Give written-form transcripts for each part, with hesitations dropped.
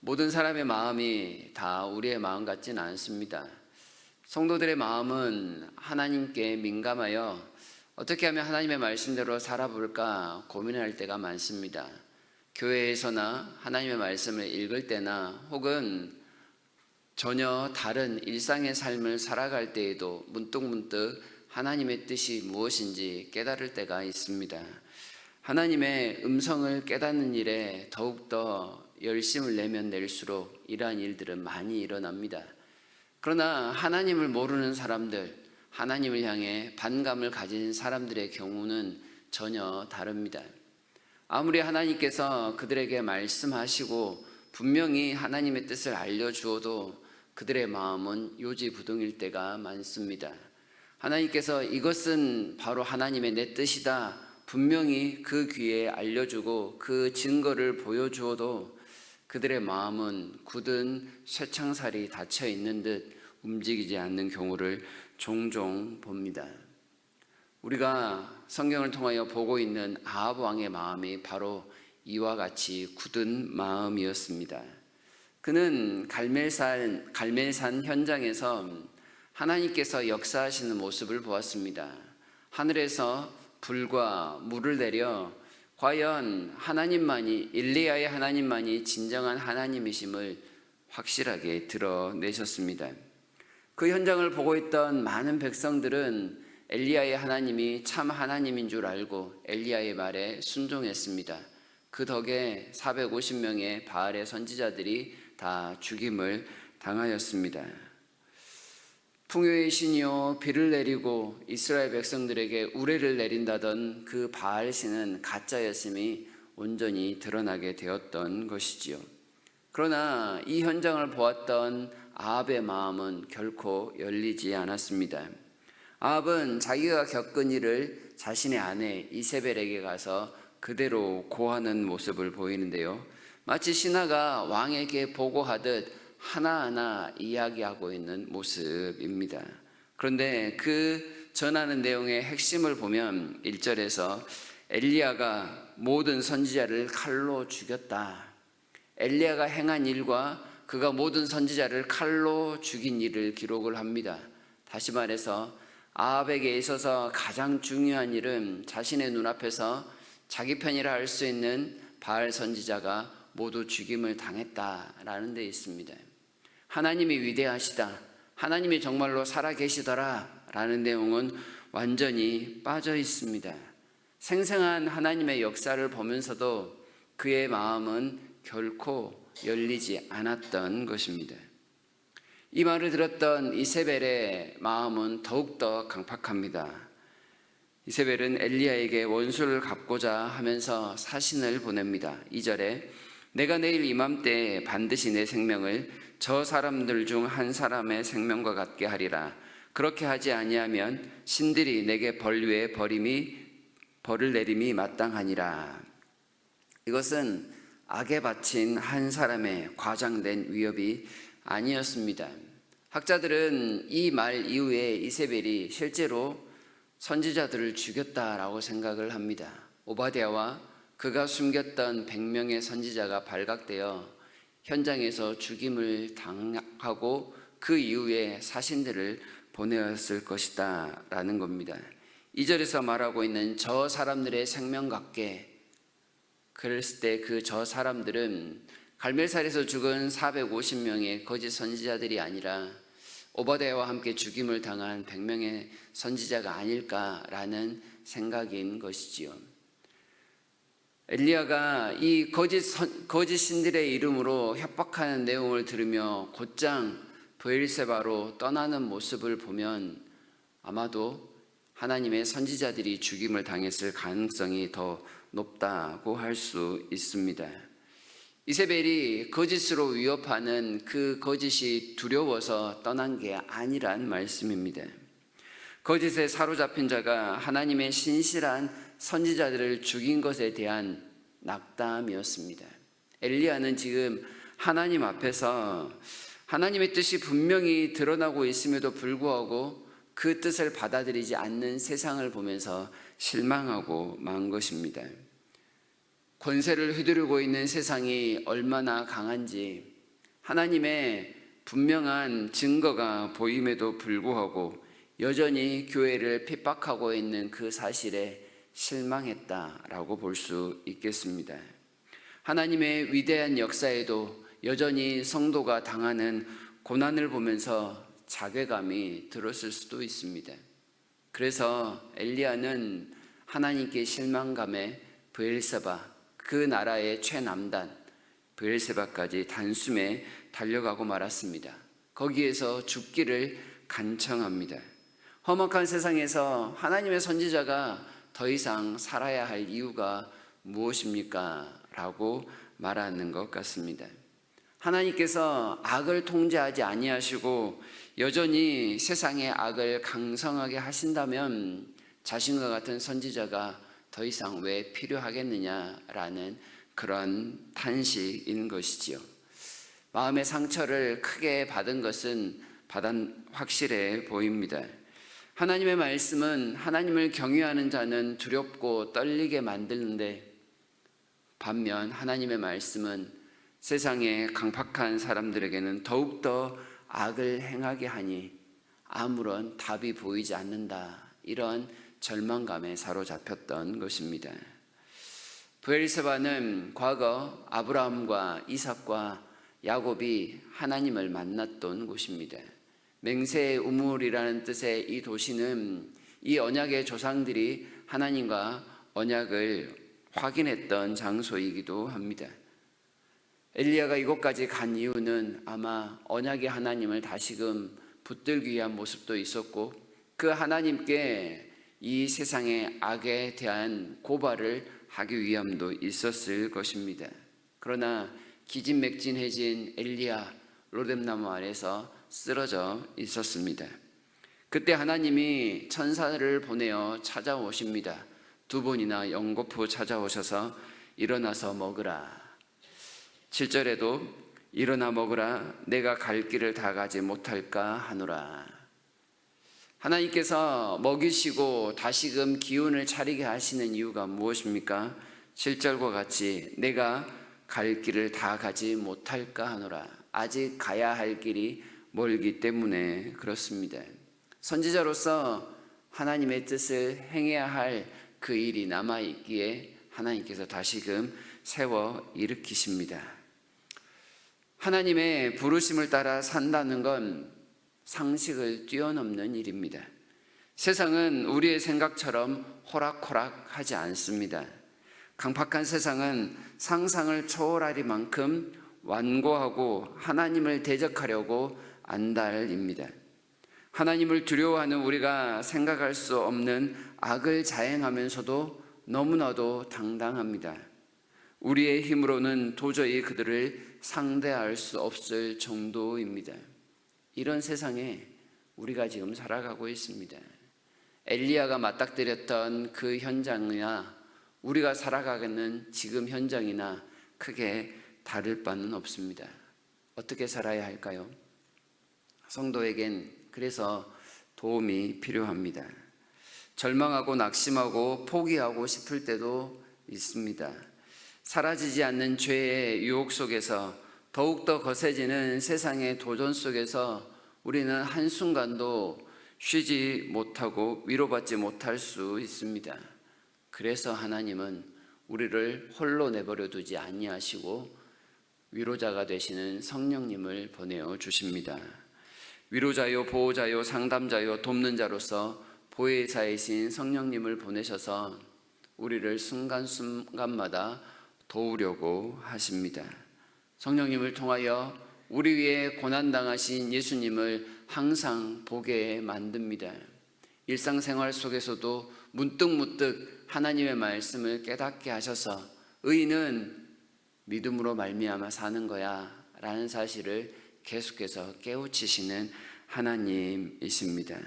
모든 사람의 마음이 다 우리의 마음 같지는 않습니다. 성도들의 마음은 하나님께 민감하여 어떻게 하면 하나님의 말씀대로 살아볼까 고민할 때가 많습니다. 교회에서나 하나님의 말씀을 읽을 때나 혹은 전혀 다른 일상의 삶을 살아갈 때에도 문득문득 하나님의 뜻이 무엇인지 깨달을 때가 있습니다. 하나님의 음성을 깨닫는 일에 더욱더 열심을 내면 낼수록 이러한 일들은 많이 일어납니다. 그러나 하나님을 모르는 사람들, 하나님을 향해 반감을 가진 사람들의 경우는 전혀 다릅니다. 아무리 하나님께서 그들에게 말씀하시고 분명히 하나님의 뜻을 알려주어도 그들의 마음은 요지부동일 때가 많습니다. 하나님께서 이것은 바로 하나님의 내 뜻이다 분명히 그 귀에 알려주고 그 증거를 보여주어도 그들의 마음은 굳은 쇠창살이 닫혀 있는 듯 움직이지 않는 경우를 종종 봅니다. 우리가 성경을 통하여 보고 있는 아합 왕의 마음이 바로 이와 같이 굳은 마음이었습니다. 그는 갈멜산 현장에서 하나님께서 역사하시는 모습을 보았습니다. 하늘에서 불과 물을 내려 과연 엘리야의 하나님만이 진정한 하나님이심을 확실하게 드러내셨습니다. 그 현장을 보고 있던 많은 백성들은 엘리야의 하나님이 참 하나님인 줄 알고 엘리야의 말에 순종했습니다. 그 덕에 450명의 바알의 선지자들이 다 죽임을 당하였습니다. 풍요의 신이요 비를 내리고 이스라엘 백성들에게 우레를 내린다던 그 바알 신은 가짜였음이 온전히 드러나게 되었던 것이지요. 그러나 이 현장을 보았던 아합의 마음은 결코 열리지 않았습니다. 아합은 자기가 겪은 일을 자신의 아내 이세벨에게 가서 그대로 고하는 모습을 보이는데요. 마치 신하가 왕에게 보고하듯 하나하나 이야기하고 있는 모습입니다. 그런데 그 전하는 내용의 핵심을 보면 1절에서 엘리야가 모든 선지자를 칼로 죽였다. 엘리야가 행한 일과 그가 모든 선지자를 칼로 죽인 일을 기록을 합니다. 다시 말해서 아합에게 있어서 가장 중요한 일은 자신의 눈앞에서 자기 편이라 할 수 있는 바알 선지자가 모두 죽임을 당했다라는 데 있습니다. 하나님이 위대하시다, 하나님이 정말로 살아계시더라 라는 내용은 완전히 빠져 있습니다. 생생한 하나님의 역사를 보면서도 그의 마음은 결코 열리지 않았던 것입니다. 이 말을 들었던 이세벨의 마음은 더욱더 강팍합니다. 이세벨은 엘리야에게 원수를 갚고자 하면서 사신을 보냅니다. 2절에 내가 내일 이맘때에 반드시 내 생명을 저 사람들 중 한 사람의 생명과 같게 하리라. 그렇게 하지 아니하면 신들이 내게 벌 벌을 내림이 마땅하니라. 이것은 악에 바친 한 사람의 과장된 위협이 아니었습니다. 학자들은 이 말 이후에 이세벨이 실제로 선지자들을 죽였다라고 생각을 합니다. 오바댜와 그가 숨겼던 100명의 선지자가 발각되어 현장에서 죽임을 당하고 그 이후에 사신들을 보내었을 것이다 라는 겁니다. 2절에서 말하고 있는 저 사람들의 생명 같게, 그랬을 때 그 저 사람들은 갈멜살에서 죽은 450명의 거짓 선지자들이 아니라 오바댜와 함께 죽임을 당한 100명의 선지자가 아닐까라는 생각인 것이지요. 엘리야가 이 거짓 신들의 이름으로 협박하는 내용을 들으며 곧장 브엘세바로 떠나는 모습을 보면 아마도 하나님의 선지자들이 죽임을 당했을 가능성이 더 높다고 할 수 있습니다. 이세벨이 거짓으로 위협하는 그 거짓이 두려워서 떠난 게 아니란 말씀입니다. 거짓에 사로잡힌 자가 하나님의 신실한 선지자들을 죽인 것에 대한 낙담이었습니다. 엘리야는 지금 하나님 앞에서 하나님의 뜻이 분명히 드러나고 있음에도 불구하고 그 뜻을 받아들이지 않는 세상을 보면서 실망하고 만 것입니다. 권세를 휘두르고 있는 세상이 얼마나 강한지, 하나님의 분명한 증거가 보임에도 불구하고 여전히 교회를 핍박하고 있는 그 사실에 실망했다라고 볼 수 있겠습니다. 하나님의 위대한 역사에도 여전히 성도가 당하는 고난을 보면서 자괴감이 들었을 수도 있습니다. 그래서 엘리야는 하나님께 실망감에 브엘세바, 그 나라의 최남단 브엘세바까지 단숨에 달려가고 말았습니다. 거기에서 죽기를 간청합니다. 험악한 세상에서 하나님의 선지자가 더 이상 살아야 할 이유가 무엇입니까? 라고 말하는 것 같습니다. 하나님께서 악을 통제하지 아니하시고 여전히 세상의 악을 강성하게 하신다면 자신과 같은 선지자가 더 이상 왜 필요하겠느냐라는 그런 탄식인 것이지요. 마음의 상처를 크게 받은 것은 확실해 보입니다. 하나님의 말씀은 하나님을 경외하는 자는 두렵고 떨리게 만드는데, 반면 하나님의 말씀은 세상의 강팍한 사람들에게는 더욱더 악을 행하게 하니 아무런 답이 보이지 않는다, 이런 절망감에 사로잡혔던 것입니다. 브엘세바는 과거 아브라함과 이삭과 야곱이 하나님을 만났던 곳입니다. 맹세의 우물이라는 뜻의 이 도시는 이 언약의 조상들이 하나님과 언약을 확인했던 장소이기도 합니다. 엘리야가 이곳까지 간 이유는 아마 언약의 하나님을 다시금 붙들기 위한 모습도 있었고, 그 하나님께 이 세상의 악에 대한 고발을 하기 위함도 있었을 것입니다. 그러나 기진맥진해진 엘리야 로뎀나무 아래서 쓰러져 있었습니다. 그때 하나님이 천사를 보내어 찾아오십니다. 2번이나 연거푸 찾아오셔서 일어나서 먹으라. 7절에도 일어나 먹으라, 내가 갈 길을 다 가지 못할까 하노라. 하나님께서 먹이시고 다시금 기운을 차리게 하시는 이유가 무엇입니까? 7절과 같이 내가 갈 길을 다 가지 못할까 하노라. 아직 가야 할 길이 멀기 때문에 그렇습니다. 선지자로서 하나님의 뜻을 행해야 할 그 일이 남아있기에 하나님께서 다시금 세워 일으키십니다. 하나님의 부르심을 따라 산다는 건 상식을 뛰어넘는 일입니다. 세상은 우리의 생각처럼 호락호락하지 않습니다. 강팍한 세상은 상상을 초월하리만큼 완고하고 하나님을 대적하려고 안달입니다. 하나님을 두려워하는 우리가 생각할 수 없는 악을 자행하면서도 너무나도 당당합니다. 우리의 힘으로는 도저히 그들을 상대할 수 없을 정도입니다. 이런 세상에 우리가 지금 살아가고 있습니다. 엘리야가 맞닥뜨렸던 그 현장이나 우리가 살아가는 지금 현장이나 크게 다를 바는 없습니다. 어떻게 살아야 할까요? 성도에겐 그래서 도움이 필요합니다. 절망하고 낙심하고 포기하고 싶을 때도 있습니다. 사라지지 않는 죄의 유혹 속에서 더욱더 거세지는 세상의 도전 속에서 우리는 한순간도 쉬지 못하고 위로받지 못할 수 있습니다. 그래서 하나님은 우리를 홀로 내버려 두지 아니하시고 위로자가 되시는 성령님을 보내어 주십니다. 위로자요, 보호자요, 상담자요, 돕는 자로서 보혜사이신 성령님을 보내셔서 우리를 순간순간마다 도우려고 하십니다. 성령님을 통하여 우리 위에 고난당하신 예수님을 항상 보게 만듭니다. 일상생활 속에서도 문득문득 하나님의 말씀을 깨닫게 하셔서 의인은 믿음으로 말미암아 사는 거야 라는 사실을 계속해서 깨우치시는 하나님이십니다.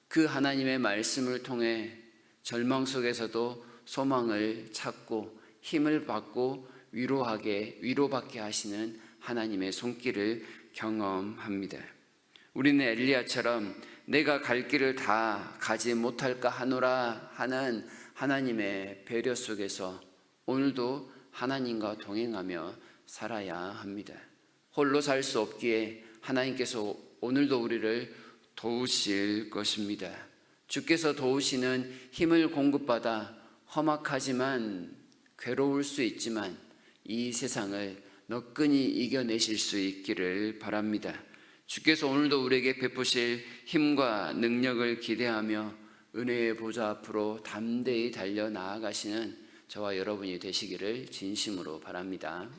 그 하나님의 말씀을 통해 절망 속에서도 소망을 찾고 힘을 받고 위로받게 하시는 하나님의 손길을 경험합니다. 우리는 엘리야처럼 내가 갈 길을 다 가지 못할까 하노라 하는 하나님의 배려 속에서 오늘도 하나님과 동행하며 살아야 합니다. 홀로 살 수 없기에 하나님께서 오늘도 우리를 도우실 것입니다. 주께서 도우시는 힘을 공급받아 험악하지만 괴로울 수 있지만 이 세상을 너끈히 이겨내실 수 있기를 바랍니다. 주께서 오늘도 우리에게 베푸실 힘과 능력을 기대하며 은혜의 보좌 앞으로 담대히 달려 나아가시는 저와 여러분이 되시기를 진심으로 바랍니다.